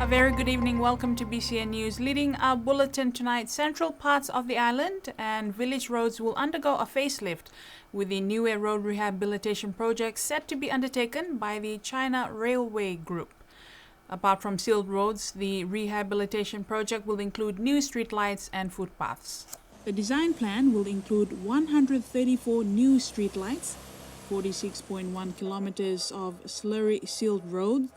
A very good evening. Welcome to BCN News. Leading our bulletin tonight, central parts of the island and village roads will undergo a facelift with the Niue Road Rehabilitation Project set to be undertaken by the China Railway Group. Apart from sealed roads, the rehabilitation project will include new streetlights and footpaths. The design plan will include 134 new streetlights, 46.1 kilometers of slurry sealed roads,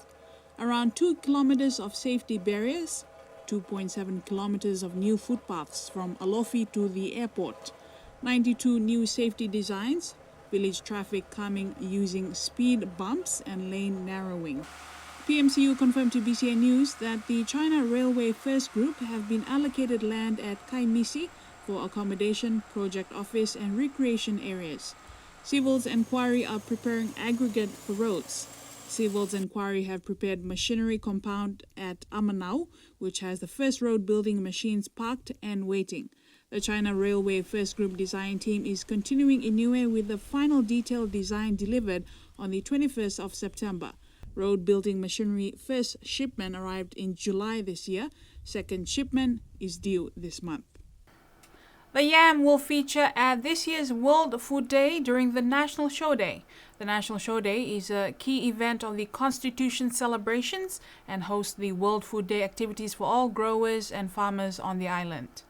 around 2 kilometers of safety barriers, 2.7 kilometers of new footpaths from Alofi to the airport, 92 new safety designs, village traffic calming using speed bumps and lane narrowing. PMCU confirmed to BCN News that the China Railway First Group have been allocated land at Kaimisi for accommodation, project office and recreation areas. Civils Enquiry are preparing aggregate for roads. Civils Enquiry have prepared machinery compound at Amanau, which has the first road building machines parked and waiting. The China Railway First Group design team is continuing in Niue with the final detailed design delivered on the 21st of September. Road building machinery first shipment arrived in July this year. Second shipment is due this month. The yam will feature at this year's World Food Day during the National Show Day. The National Show Day is a key event of the Constitution celebrations and hosts the World Food Day activities for all growers and farmers on the island.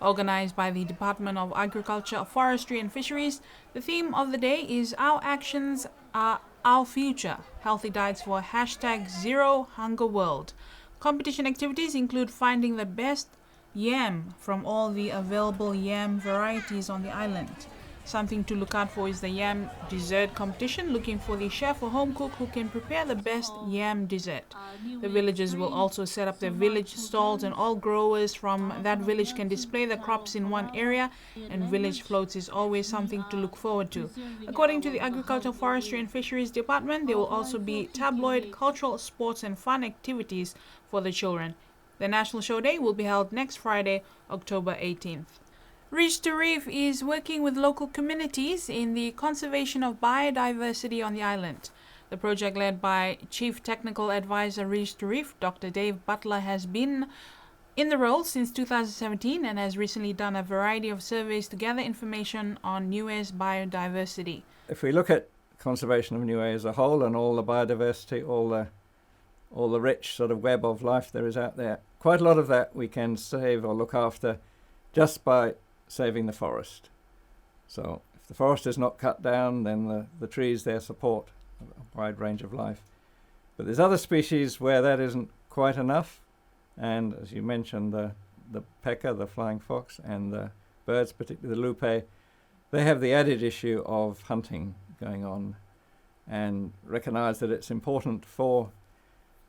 Organized by the Department of Agriculture, Forestry and Fisheries, the theme of the day is Our Actions Are Our Future, Healthy Diets for #ZeroHungerWorld. Competition activities include finding the best yam from all the available yam varieties on the island. Something to look out for is the yam dessert competition, looking for the chef or home cook who can prepare the best yam dessert. The villagers will also set up their village stalls and all growers from that village can display the crops in one area, and village floats is always something to look forward to. According to the Agriculture, Forestry and Fisheries Department, there will also be tabloid, cultural, sports and fun activities for the children. The National Show Day will be held next Friday, October 18th. Reach to Reef is working with local communities in the conservation of biodiversity on the island. The project, led by Chief Technical Advisor Reach to Reef, Dr. Dave Butler, has been in the role since 2017 and has recently done a variety of surveys to gather information on Niue's biodiversity. If we look at conservation of Niue as a whole and all the biodiversity, all the rich sort of web of life there is out there, quite a lot of that we can save or look after just by saving the forest. So if the forest is not cut down, then the trees there support a wide range of life. But there's other species where that isn't quite enough, and as you mentioned, the peka, the flying fox, and the birds, particularly the lupe, they have the added issue of hunting going on, and recognize that it's important for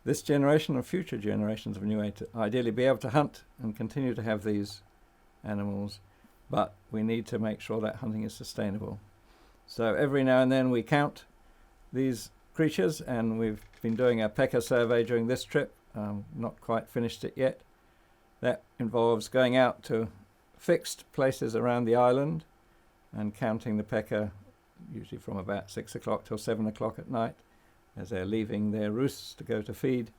this generation and future generations of Niue to ideally be able to hunt and continue to have these animals, but we need to make sure that hunting is sustainable. So every now and then we count these creatures, and we've been doing a peka survey during this trip, not quite finished it yet. That involves going out to fixed places around the island and counting the peka, usually from about 6 o'clock till 7 o'clock at night, as they're leaving their roosts to go to feed.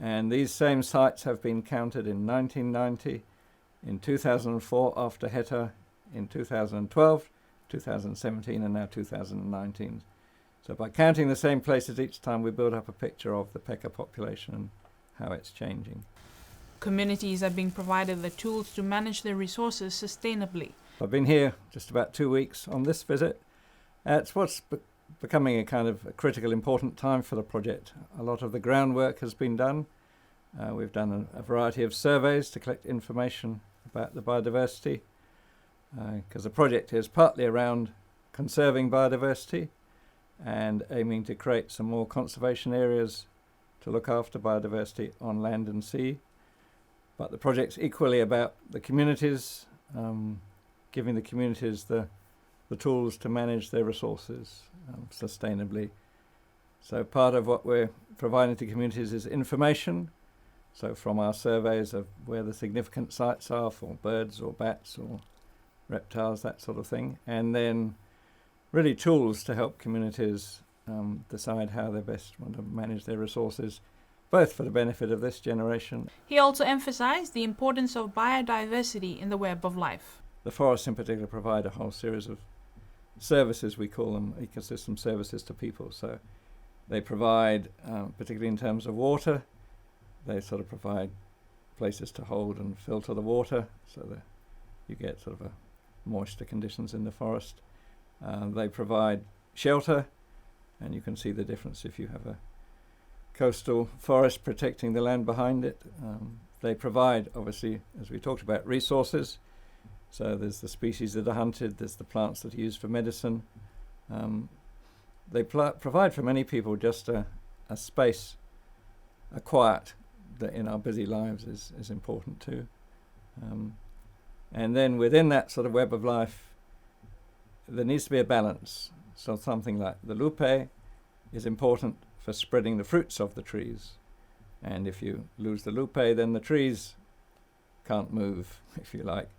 And these same sites have been counted in 1990, in 2004 after Heta, in 2012, 2017 and now 2019. So by counting the same places each time, we build up a picture of the peka population and how it's changing. Communities are being provided the tools to manage their resources sustainably. I've been here just about 2 weeks on this visit. It's what's becoming a kind of a critical, important time for the project. A lot of the groundwork has been done. We've done a variety of surveys to collect information about the biodiversity, because the project is partly around conserving biodiversity and aiming to create some more conservation areas to look after biodiversity on land and sea. But the project's equally about the communities, giving the communities the tools to manage their resources sustainably. So part of what we're providing to communities is information. So from our surveys of where the significant sites are for birds or bats or reptiles, that sort of thing. And then really tools to help communities decide how they best want to manage their resources both for the benefit of this generation. He also emphasized the importance of biodiversity in the web of life. The forests in particular provide a whole series of services, we call them ecosystem services, to people. So they provide, particularly in terms of water, they sort of provide places to hold and filter the water so that you get sort of a moisture conditions in the forest. They provide shelter, and you can see the difference if you have a coastal forest protecting the land behind it. They provide, obviously, as we talked about, resources. So there's the species that are hunted, there's the plants that are used for medicine. They provide for many people just a space, a quiet that in our busy lives is important too. And then within that sort of web of life, there needs to be a balance. So something like the lupe is important for spreading the fruits of the trees. And if you lose the lupe, then the trees can't move, if you like.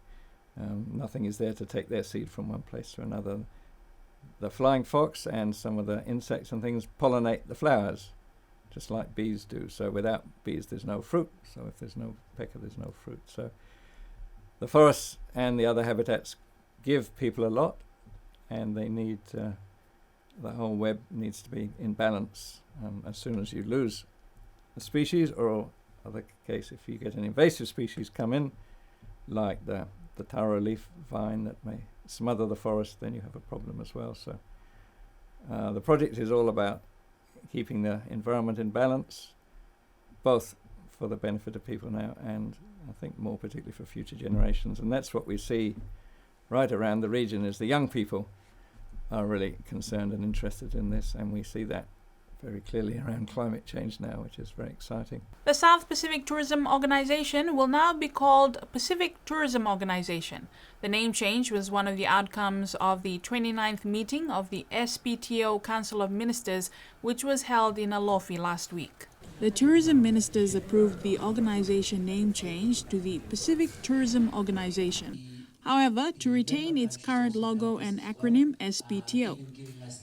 Nothing is there to take their seed from one place to another. The flying fox and some of the insects and things pollinate the flowers, just like bees do. So without bees, there's no fruit. So if there's no pecker, there's no fruit. So the forests and the other habitats give people a lot, and they need, the whole web needs to be in balance. As soon as you lose a species, or other case, if you get an invasive species come in, like the taro leaf vine that may smother the forest, then you have a problem as well. So the project is all about keeping the environment in balance, both for the benefit of people now and I think more particularly for future generations. And that's what we see right around the region, is the young people are really concerned and interested in this, and we see that very clearly around climate change now, which is very exciting. The South Pacific Tourism Organization will now be called Pacific Tourism Organization. The name change was one of the outcomes of the 29th meeting of the SPTO Council of Ministers, which was held in Alofi last week. The tourism ministers approved the organization name change to the Pacific Tourism Organization. However, to retain its current logo and acronym SPTO.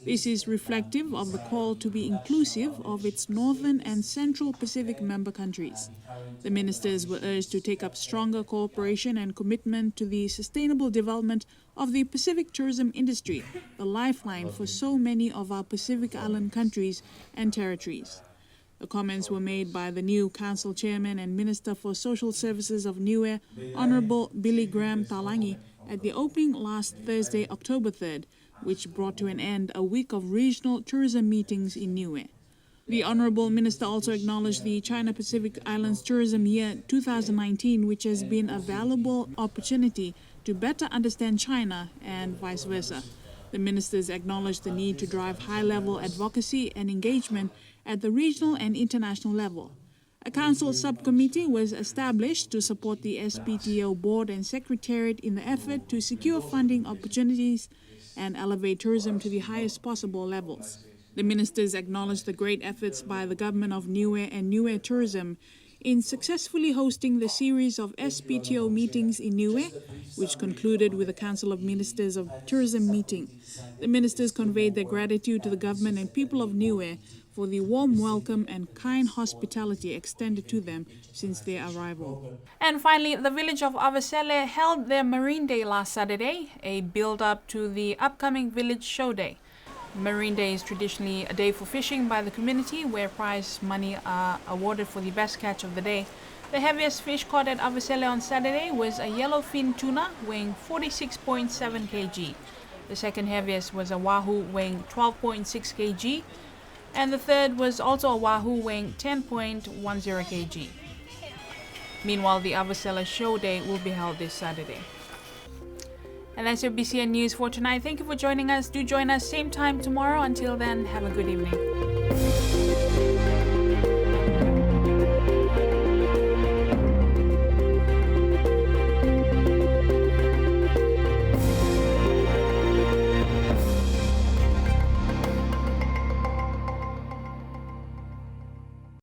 This is reflective of the call to be inclusive of its Northern and Central Pacific member countries. The ministers were urged to take up stronger cooperation and commitment to the sustainable development of the Pacific tourism industry, the lifeline for so many of our Pacific Island countries and territories. The comments were made by the new Council Chairman and Minister for Social Services of Niue, Honourable Billy Graham Talangi, at the opening last Thursday, October 3rd, which brought to an end a week of regional tourism meetings in Niue. The Honourable Minister also acknowledged the China-Pacific Islands Tourism Year 2019, which has been a valuable opportunity to better understand China and vice versa. The ministers acknowledged the need to drive high-level advocacy and engagement at the regional and international level. A council subcommittee was established to support the SPTO board and secretariat in the effort to secure funding opportunities and elevate tourism to the highest possible levels. The ministers acknowledged the great efforts by the government of Niue and Niue Tourism in successfully hosting the series of SPTO meetings in Niue, which concluded with a Council of Ministers of Tourism meeting. The ministers conveyed their gratitude to the government and people of Niue for the warm welcome and kind hospitality extended to them since their arrival. And finally, the village of Avasele held their Marine Day last Saturday, a build-up to the upcoming Village Show Day. Marine Day is traditionally a day for fishing by the community, where prize money are awarded for the best catch of the day. The heaviest fish caught at Avasele on Saturday was a yellowfin tuna weighing 46.7 kg. The second heaviest was a wahoo weighing 12.6 kg. And the third was also a wahoo weighing 10.10 kg. Meanwhile, the Avasele Show Day will be held this Saturday. And that's your BCN News for tonight. Thank you for joining us. Do join us same time tomorrow. Until then, have a good evening.